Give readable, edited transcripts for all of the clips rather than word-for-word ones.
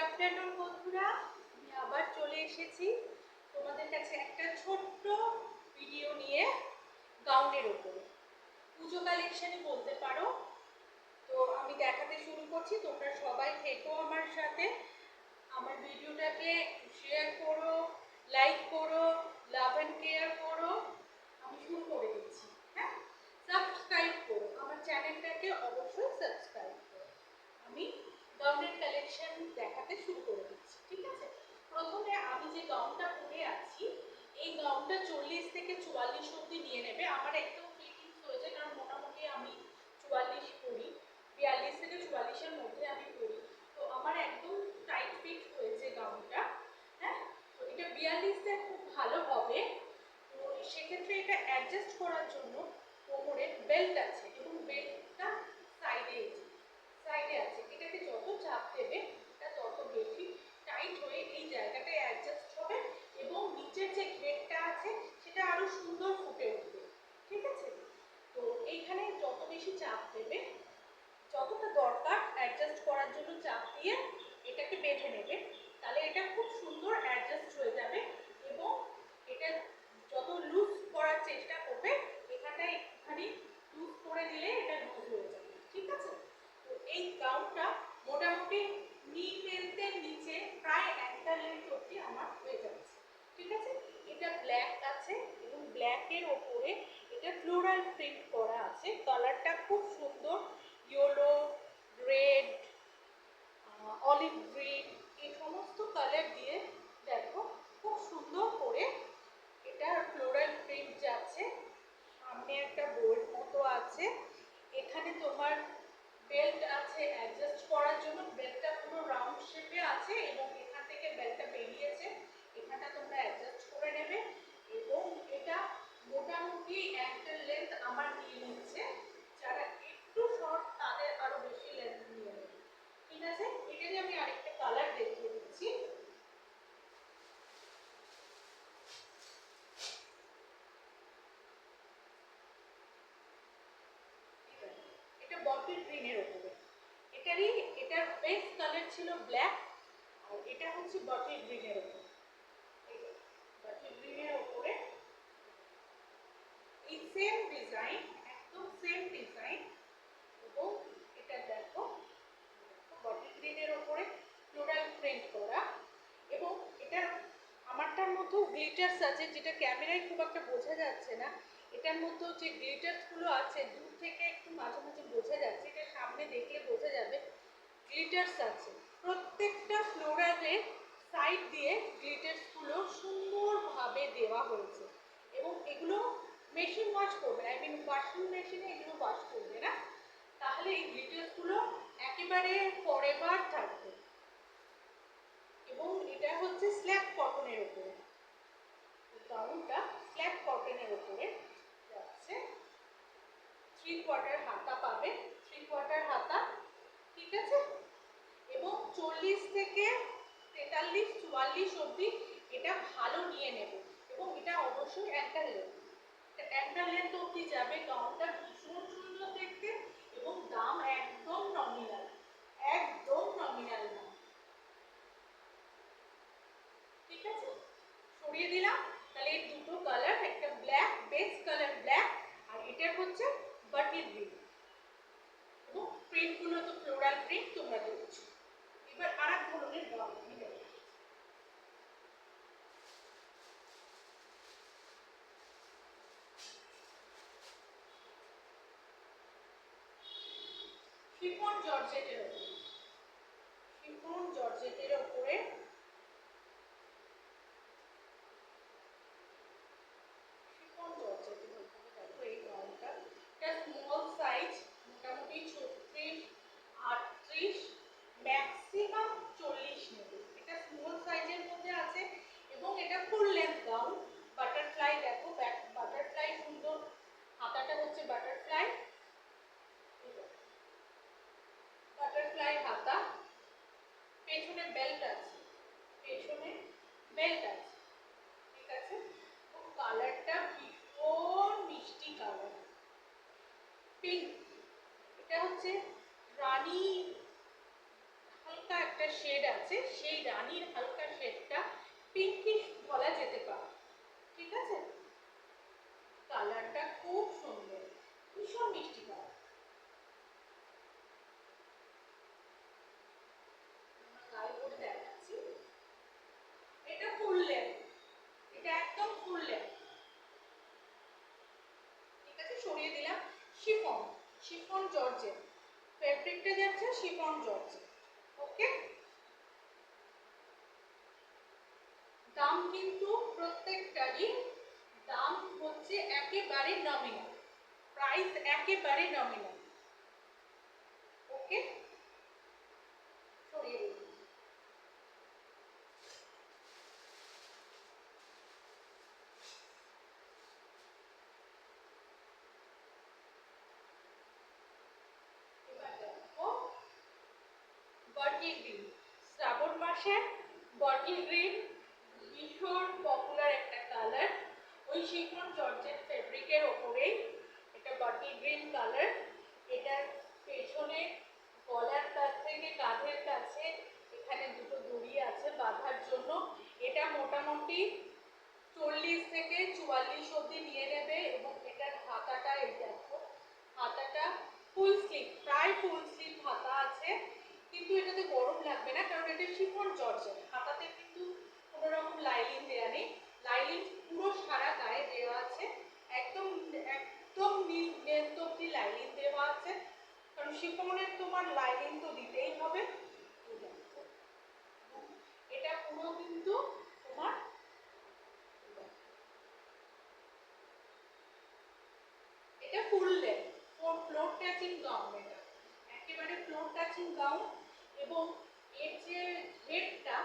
Afternoon বন্ধুরা, আমি আবার চলে এসেছি তোমাদের কাছে একটা ছোট্ট ভিডিও নিয়ে গাউনের ওপরে। পুজো কালেকশনই বলতে পারো। তো আমি দেখাতে শুরু করছি, তোমরা সবাই থেকো আমার সাথে। আমার ভিডিওটাকে শেয়ার করো, লাইক করো, লাভ অ্যান্ড কেয়ার করো। আমি শুরু করে দিচ্ছি। হ্যাঁ, সাবস্ক্রাইব করো আমার চ্যানেলটাকে, অবশ্যই সাবস্ক্রাইব করো। আমি গাউনের কালেকশন দেখাতে শুরু করে দিচ্ছি, ঠিক আছে? প্রথমে আমি যে গাউনটা পরে আছি, এই গাউনটা 40 থেকে 44 অবধি নিয়ে নেবে। আমার একদম ফিটিংস হয়েছে, কারণ মোটামুটি আমি 44 পরি, 42 থেকে 44-এর মধ্যে আমি পরি। তো আমার একদম টাইট ফিট হয়েছে গাউনটা। হ্যাঁ, তো এটা 42-টা খুব ভালো হবে। তো সেক্ষেত্রে এটা অ্যাডজাস্ট করার জন্য কোমরে বেল্ট আছে, এবং বেল্টটা সাইডে সাইডে আছে। এটাকে যত চাপ দেবে এটা তত বেশি টাইট হয়ে এই জায়গাটায় অ্যাডজাস্ট হবে, এবং নিচের যে ঘেরটা আছে সেটা আরো সুন্দর ফুটে উঠবে, ঠিক আছে? তো এইখানে যত বেশি চাপ দেবে, যতটা দরকার অ্যাডজাস্ট করার জন্য চাপ দিয়ে এটাকে বেঁধে নেবে, তাহলে এটা খুব সুন্দর অ্যাডজাস্ট হয়ে যাবে। এবং এটা যত লুজ করার চেষ্টা করবে, এখানটায় একটুখানি লুজ করে দিলে এটা লুজ হয়ে যাবে, ঠিক আছে? তো এই গাউনটা মোটামুটি নি লেন্থের নিচে প্রায় একটা লেন্থ অবধি আমার হয়ে যাচ্ছে, ঠিক আছে? এটা ব্ল্যাক আছে, এবং ব্ল্যাকের ওপরে এটা ফ্লোরাল প্রিন্ট করা আছে। কালারটা খুব সুন্দর, ইয়েলো, রেড, অলিভ গ্রিন, এই সমস্ত কালার দিয়ে দেখো খুব সুন্দর করে এটা ফ্লোরাল প্রিন্ট যাচ্ছে। সামনে একটা বোল্ট মতো আছে, এখানে তোমার বেল্ট আছে অ্যাডজাস্ট করার জন্য। বেল্টটা পুরো রাউন্ড শেপে আছে, এবং এখান থেকে বেল্টটা বেরিয়েছে, এখানটা তোমরা অ্যাডজাস্ট করে নেবে। এবং এটা মোটামুটি একটা লেন্থ আমার নিয়ে নিচ্ছে। যারা একটু শর্ট তাদের আরো বেশি লেন্থ নিয়ে নেবে, ঠিক আছে? এটাকে আমি আরেকটা কালার দেখিয়ে দিচ্ছি। এটা বটল গ্রিনের ওপরে, এটার বেস কালার ছিল ব্ল্যাক, আর এটা হচ্ছে বটল গ্রিনের ওপরে। বটল গ্রিনের ওপরে এই সেম ডিজাইন, একদম সেম ডিজাইন। এবং এটা দেখো বটল গ্রিনের ওপরে ফ্লোরাল প্রিন্ট করা, এবং এটা আমারটার মধ্যেও গ্লিটার্স আছে, যেটা ক্যামেরায় খুব একটা বোঝা যাচ্ছে না। এটার মধ্যেও যে গ্লিটার্সগুলো আছে দূর থেকে একটু মাঝে মাঝে বোঝা যাচ্ছে, এটা সামনে দেখলে বোঝা যাবে গ্লিটার্স আছে। প্রত্যেকটা ফ্লোরালের সাইড দিয়ে গ্লিটার্সগুলো সুন্দরভাবে দেওয়া হয়েছে, এবং এগুলো মেশিন ওয়াশ করবে না, আই মিন ওয়াশিং মেশিনে এগুলো ওয়াশ করবে না, তাহলে এই গ্লিটার্সগুলো একেবারে ফরএভার থাকবে। এবং এটা হচ্ছে স্ল্যাব কটনের উপরে, গাউনটা স্ল্যাব কটনের উপরে যাচ্ছে। 3/4 হাতা পাবে, 3/4 হাতা, ঠিক আছে? এবং 40 থেকে 43, 44 অবধি এটা ভালো নিয়ে নেব। এবং এটা অবশ্যই একটা লেন্থ অবধি যাবে। গাউনটা ভীষণ সুন্দর দেখতে, এবং দাম একদম নমিনাল, একদম নমিনাল না, ঠিক আছে? সরিয়ে দিলাম। তাহলে এই দুটো কালার, একটা ব্ল্যাক, বেস কালার ব্ল্যাক, আর এটা হচ্ছে বাটল গ্রিন, এবং প্রিন্টগুলো তো ফ্লোরাল প্রিন্ট তোমরা দেখছো। এবার আর এক ধরনের গাউন আমি দেখাচ্ছি। শিফন জর্জেটের ওপরে, শিফন জর্জেটের ওপরে শিফন জর্জেটের ওপরে দেখো এই গাউনটা। এটা স্মল সাইজ, মোটামুটি 36, 38, ম্যাক্সিমাম 40 নেবে। এটা স্মল সাইজের মধ্যে আছে, এবং এটা ফুল লেন্থ গাউন। বাটারফ্লাই দেখো, বাটারফ্লাই সুন্দর, হাতাটা হচ্ছে বাটারফ্লাই, বাটারফ্লাই হাতা। পেছনে বেল্ট আছে, পেছনে বেল্ট আছে, ঠিক আছে? ও কালারটা ভীষণ মিষ্টি কালার, পিঙ্ক। এটা হচ্ছে রানী, হালকা একটা শেড আছে, সেই রানীর হালকা শেডটা পিঙ্কিশ বলা যেতে পারে। ঠিক আছে, কালারটা খুব সুন্দর, ভীষণ মিষ্টি কালার। গায়ে পরে দেখাচ্ছি, এটা ফুল লেন্থ, এটা একদম ফুল লেন্থ। ঠিক আছে, সরিয়ে দিলাম। শিফন, শিফন জর্জেট ফেব্রিকটা যাচ্ছে, শিফন জর্জেট। ওকে, দাম কিন্তু প্রত্যেকটারই দাম হচ্ছে একেবারে নমিনাল, প্রাইস একেবারে নমিনাল। ওকে, সরিয়ে দিন। এবার দেখো বটল গ্রিন, শ্রাবণ মাসে বটল গ্রিন ভীষণ পপুলার একটা কালার। ওই শিফন জর্জেট ফেব্রিকের ওপরেই এটা বটল গ্রিন কালার। এটার পেছনে গলার কাছ থেকে কাঁধের কাছে এখানে দুটো দড়ি আছে বাঁধার জন্য। এটা মোটামুটি 40 থেকে 44 অবধি নিয়ে নেবে। এবং এটার হাতাটা এই দেখো, হাতাটা ফুল স্লিভ, প্রায় ফুল স্লিভ হাতা আছে, কিন্তু এটাতে গরম লাগবে না কারণ এটা শিফন জর্জেট। হাতাতে কিন্তু কোনো রকম লাইলিন দেওয়া নেই, লাইলিন পুরো সারা গায়ে দেওয়া আছে, একদম একদম নীল অব্দি লাইলিন দেওয়া আছে, কারণ শিফনের তোমার লাইলিন তো দিতেই হবে। এটা পুরো কিন্তু তোমার এটা full length, floor touching gown, এটা একেবারে ফ্লোর টাচিং গাউন। এবং এর যে ঘেরটা,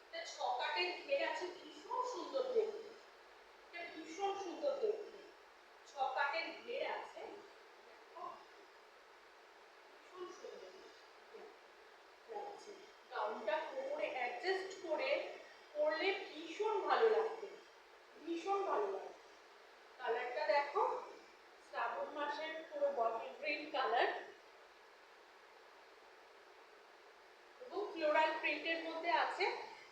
এটা ছকাটের ঘের আছে, ভীষণ সুন্দর দেখতে, এটা ভীষণ সুন্দর দেখতে, ছকাটের ঘের আছে, ভীষণ সুন্দর লাগছে। গাউনটা কোমরে অ্যাডজাস্ট করে পরলে ভীষণ ভালো লাগবে, ভীষণ ভালো লাগবে। কালারটা দেখো, শ্রাবণ মাসের পুরো বটল গ্রিন কালার এবং ফ্লোরাল প্রিন্টের মধ্যে আছে।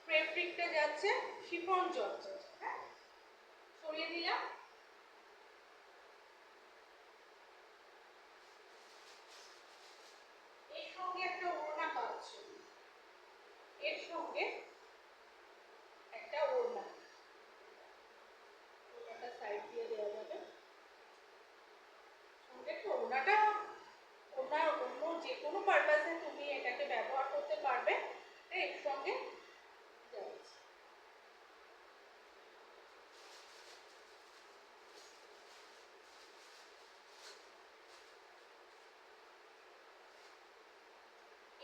ফেব্রিকটা যাচ্ছে শিফন জর্জেট। হ্যাঁ, সরিয়ে দিলাম। এর সঙ্গে একটা ওড়না পাচ্ছ, এর সঙ্গে একটা ওড়না, ওড়নাটা সাইড দিয়ে দেওয়া যাবে। সঙ্গে একটা ওড়নাটা, ওড়না অন্য যে কোনো পারপাসে তুমি এটাকে ব্যবহার করতে পারবে, এর সঙ্গে যাচ্ছে।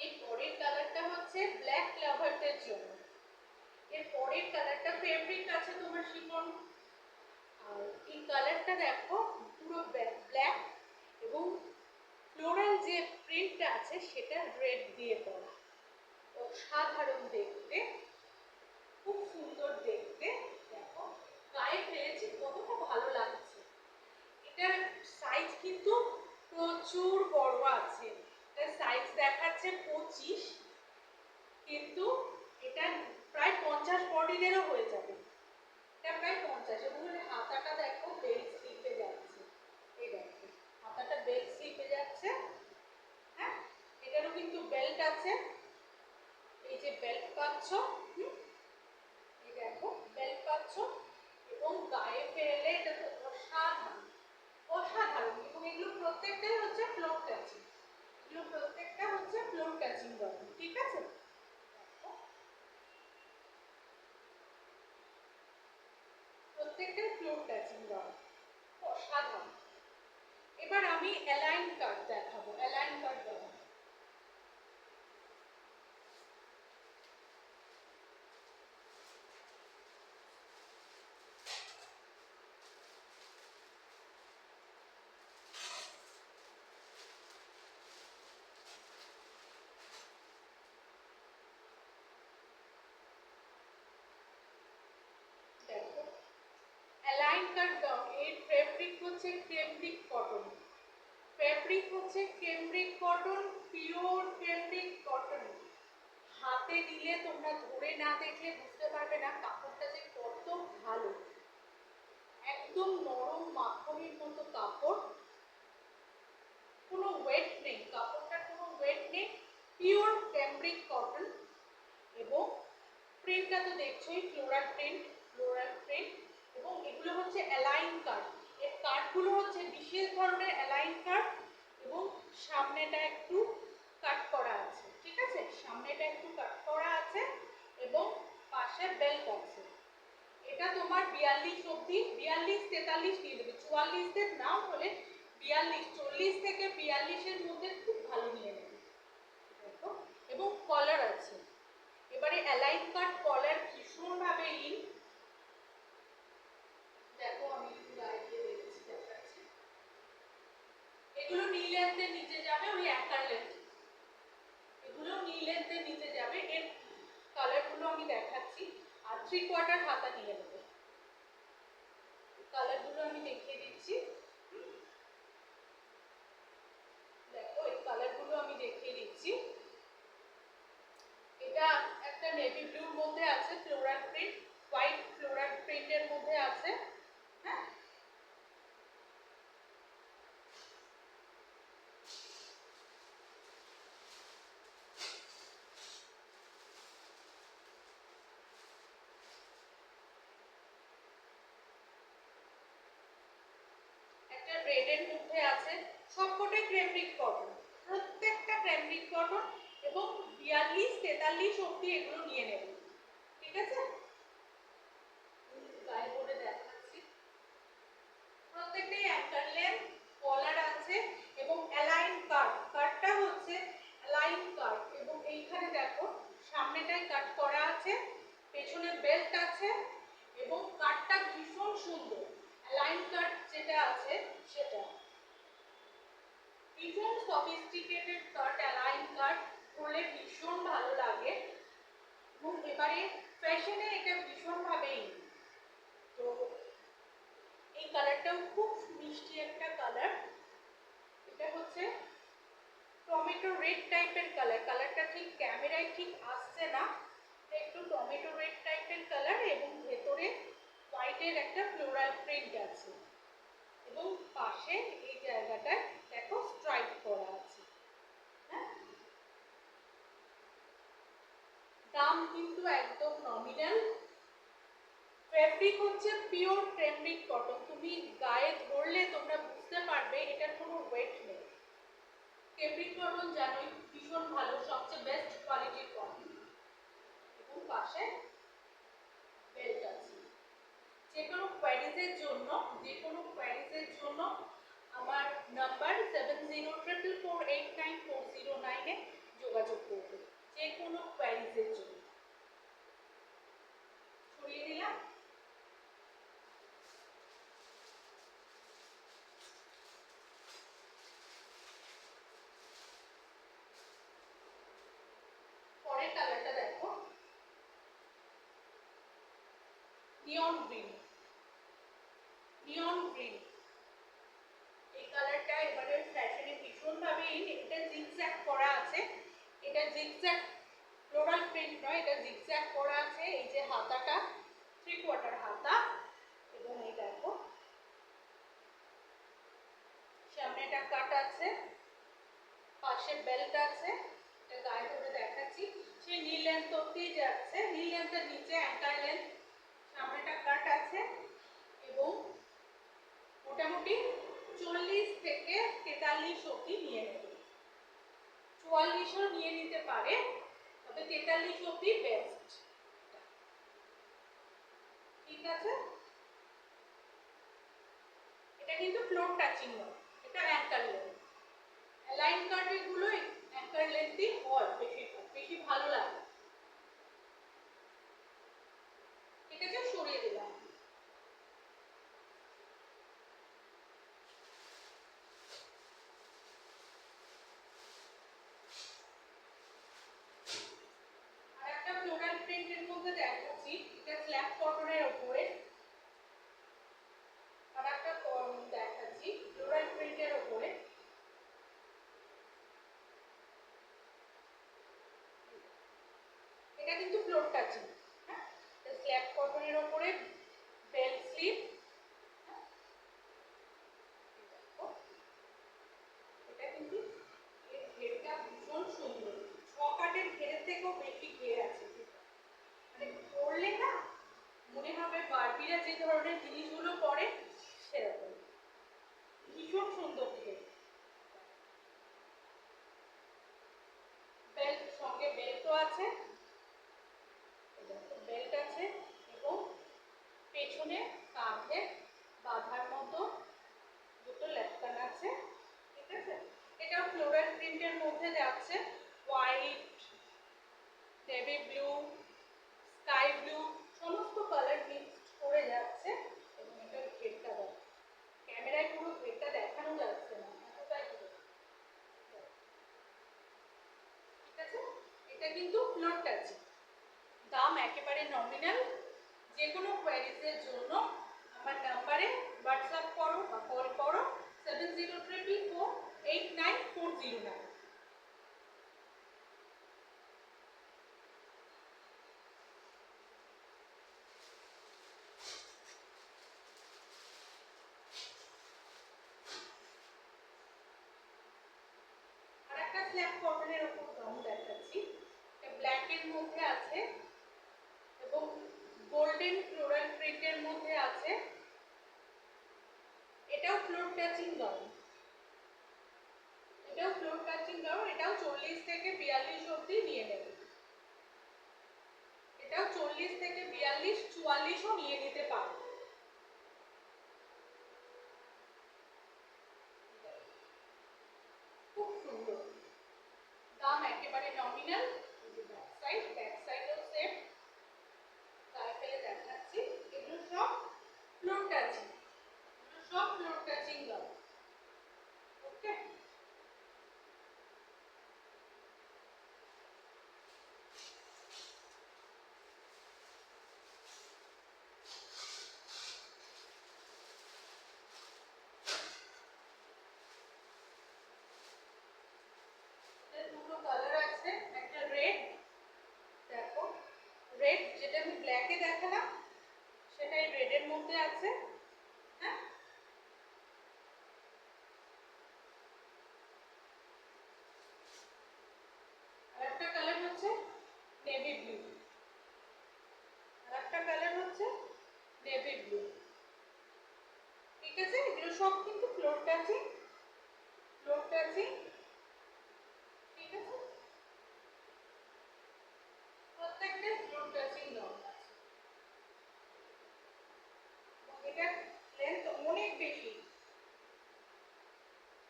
এর পরের কালারটা হচ্ছে ব্ল্যাক লাভারদের জন্য। এর পরের কালারটা ফেব্রিক আছে তোমার শিফন, আর এই কালারটা দেখো পুরো ব্ল্যাক এবং ফ্লোরাল যে প্রিন্টটা আছে সেটা রেড দিয়ে করা, অসাধারণ দেখতে, খুব সুন্দর দেখতে। দেখো গায়ে ফেলেছি কতটা ভালো লাগছে। এটার সাইজ কিন্তু প্রচুর বড় আছে, এটার সাইজ দেখাচ্ছে 25, কিন্তু এটা প্রায় 50 বডিদেরও হয়ে যাবে, এটা প্রায় 50। এবং হাতাটা দেখো বেল্ট স্লিপে যাচ্ছে, এই দেখো হাতাটা বেল্ট স্লিপে যাচ্ছে। হ্যাঁ, এটারও কিন্তু বেল্ট আছে, এই যে বেল্ট পাচ্ছ, এই দেখো বেল্ট পাচ্ছ। এবং গায়ে ফেলে এটা তো অসাধারণ, অসাধারণ। এবং এগুলো প্রত্যেকটাই হচ্ছে ফ্লোর টাচিং, এগুলো প্রত্যেকটা হচ্ছে ফ্লোর টাচিং গাউন। ঠিক আছে, প্রত্যেকটা ফ্লোর টাচিং গাউন, অসাধারণ। এবার আমি অ্যালাইন কাট দেখাবো, অ্যালাইন কাট গাউন। দেখো অ্যালাইন কাট গাউন, এর ফেব্রিক হচ্ছে ক্যামব্রিক কটন, ফেব্রিক হচ্ছে cambric cotton, pure cambric cotton, হাতে নিলে তোমরা ধরে না দেখলে বুঝতে পারবে না কাপড়টা যে কত ভালো, একদম নরম মাখনের মতো কাপড়, কোনো ওয়েট নেই, কাপড়টার কোনো ওয়েট নেই, পিওর ক্যামব্রিক কটন। এবং প্রিন্টটা তো দেখছোই, ফ্লোরাল প্রিন্ট এবং এগুলো হচ্ছে অ্যালাইন কাট। এর কাটগুলো হচ্ছে বিশেষ ধরনের অ্যালাইন কাট এবং সামনেটা একটু কাট করা আছে, ঠিক আছে, সামনেটা একটু কাট করা আছে এবং পাশে বেল্ট আছে। এটা তোমার 42 অবধি, 42 43 দিয়ে দেবে, 44 দের নাও হলে 42 40 থেকে 42 এর মধ্যে খুব ভালো নিয়ে নেবে। দেখো, এবং কলার আছে। এবারে অ্যালাইন কাট কলার ভীষণভাবে ইন। দেখো আমি গায়ে দিয়ে দিচ্ছি, দেখাচ্ছি। এগুলো নি লেন্থের নিচে যাবে, ওই অ্যাঙ্কার লেন্থ, এগুলো নি লেন্থের নিচে যাবে। এর কালারগুলো আমি দেখাচ্ছি। আর 3/4 হাতা নিয়ে নেবে। কালারগুলো আমি দেখিয়ে দিচ্ছি। দেখো এই কালারগুলো আমি দেখিয়ে দিচ্ছি। এটা একটা নেভি ব্লুর মধ্যে আছে, ফ্লোরাল প্রিন্ট, হোয়াইট ফ্লোরাল প্রিন্টের মধ্যে আছে। হ্যাঁ, একটা রেড এর মধ্যে আছে। সবকটাই ক্যামব্রিক কটন, প্রত্যেকটা ক্যামব্রিক কটন এবং 42 43 অবধি এগুলো নিয়ে নেবে, ঠিক আছে। গায়ে পরে দেখাচ্ছি। প্রত্যেকটাই অ্যাঙ্কার লেন্থ, কলার আছে এবং অ্যালাইন কাট। কাটটা হচ্ছে অ্যালাইন কাট এবং এইখানে দেখো সামনেটাই কাট করা আছে, পেছনে বেল্ট আছে এবং কাটটা ভীষণ সুন্দর। অ্যালাইন কাট যেটা আছে সেটা ভীষণ সফিস্টিকেটেড কাট, অ্যালাইন কাট পরলে ভীষণ ভালো লাগে এবং এবারে ফ্যাশনে এটা ভীষণভাবেই। তো এই কালারটাও খুব মিষ্টি একটা কালার। এটা হচ্ছে টমেটো রেড টাইপের কালার, কালারটা ঠিক ক্যামেরায় ঠিক আসছে না, একটু টমেটো রেড টাইপের কালার এবং ভেতরে হোয়াইটের একটা ফ্লোরাল প্রিন্ট আছে এবং পাশে এই জায়গাটায় দেখো স্ট্রাইপ করা আছে। হ্যাঁ, দাম কিন্তু একদম নমিনাল। ফ্যাব্রিক হচ্ছে পিওর ক্যামব্রিক কটন, তুমি গায়ে ধরলে তোমরা বুঝতে পারবে এটার কোনো ওয়েট নেই। ক্যামব্রিক কটন জানোই ভীষণ ভালো, সবচেয়ে বেস্ট কোয়ালিটির কটন। এবং পাশে বেল্ট আছে। যে কোনো কোয়ারিজের জন্য আমার নাম্বার 7044489409 এ যোগাযোগ করবে, যে কোনো কোয়ারিজের জন্য। ছড়িয়ে দিলাম। পরের কালারটা দেখো, নিয়ন গ্রিন। এই কালারটা এবারে ফ্যাশনে ভীষণভাবে ইন। এটা জিগজ্যাগ করা আছে, এটা জিগজ্যাগ ফ্লোরাল প্রিন্ট নয়, এটা জিগজ্যাগ করা আছে। এই যে হাতাটা 3/4 হাতা এবং এই দেখো সামনেটা কাট আছে, পাশে বেল্ট আছে। এটা গায়ে ধরে দেখাচ্ছি। সেই নি লেন্থ অবধি যাচ্ছে, নি লেন্থের নিচে অ্যাঙ্কার লেন্থ, সামনেটা কাট আছে এবং মোটামুটি 40 থেকে 43 অবধি নিয়ে নেবে। 44ও নিয়ে নিতে পারে, তবে 43 অবধি বেস্ট, ঠিক আছে। এটা কিন্তু ফ্লোর টাচিং নয়, এটা অ্যাঙ্কার লেন্থ। অ্যালাইন কাটের গুলো অ্যাঙ্কার লেন্থই হয়, বেশি ভালো লাগে, ঠিক আছে। সরিয়ে দিলাম। আর একটা ফ্লোরাল প্রিন্টের মধ্যে দেখাচ্ছি, এটা স্ল্যাব কটনের উপরে। আর একটা দেখাচ্ছি ফ্লোরাল প্রিন্টের উপরে। Floor touching. হ্যাঁ, স্ল্যাব কটনের ওপরে বেল স্লিভ। এটা কিন্তু এর ঘেরটা ভীষণ সুন্দর, ছকাটের ঘেরের থেকেও বেশি ঘের আছে, মানে পরলে না মনে হবে বারবিরা যে ধরনের জিনিসগুলো পরে সেরকম, ভীষণ সুন্দর ঘের। বেল্ট, সঙ্গে বেল্টও আছে, বেল্ট আছে এবং পেছনে কাঁধে বাঁধার মতো দুটো লেটকান আছে। ঠিক আছে, এটাও ফ্লোরাল প্রিন্টের মধ্যে যাচ্ছে, white, navy blue, sky blue, সমস্ত কালার মিক্সড করে যাচ্ছে। এবং এটার ঘেরটা দেখো, ক্যামেরায় পুরো ঘেরটা দেখানো যাচ্ছে না, এতটাই ঘের। ঠিক আছে, এটা কিন্তু ফ্লোর টাচিং। দাম একেবারে নমিনাল। যে কোনো কোয়ারিজের জন্য আমার নাম্বারে হোয়াটসঅ্যাপ করো বা কল করো 7044489409। আর একটা স্ল্যাব কটনের উপর গাউন দেখাচ্ছি, এটা ব্ল্যাকের মধ্যে আছে এবং গোল্ডেন ফ্লোরাল প্রিন্টের মধ্যে আছে। এটাও ফ্লোর টাচিং গাউন, এটাও ফ্লোর টাচিং গাউন। এটাও 40 থেকে 42 অবধি নিয়ে নেবে। এটাও 40 থেকে 42, 44ও নিয়ে নিতে পারো। খুব সুন্দর, দাম একেবারে নমিনাল। ব্যাক সাইডও সেম, গায়ে ফেলে দেখাচ্ছি। এগুলো সব ফ্লোর টাচিং, এগুলো সব ফ্লোর টাচিং গাউন। ওকে, দুটো কালার আছে, একটা রেড, দেখো রেড যেটা আমি ব্ল্যাকে দেখালাম সেটাই রেডের মধ্যে আছে। হ্যাঁ, আর একটা কালার হচ্ছে নেভি ব্লু, আর একটা কালার হচ্ছে নেভি ব্লু। ঠিক আছে, এগুলো সব কিন্তু ফ্লোর টাচিং, ফ্লোর টাচিং। ঠিক আছে, প্রত্যেকটা ফ্লোর টাচিং গাউন আছে। এটার লেন্থ অনেক বেশি,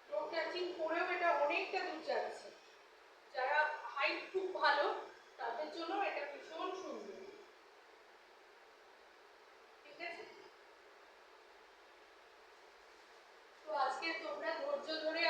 ফ্লোর টাচিং করেও এটা অনেকটা দূর যাচ্ছে। যারা হাইট খুব ভালো তাদের জন্য এটা ভীষণ সুন্দর। ঠিক আছে, তো আজকে তোমরা ধৈর্য ধরে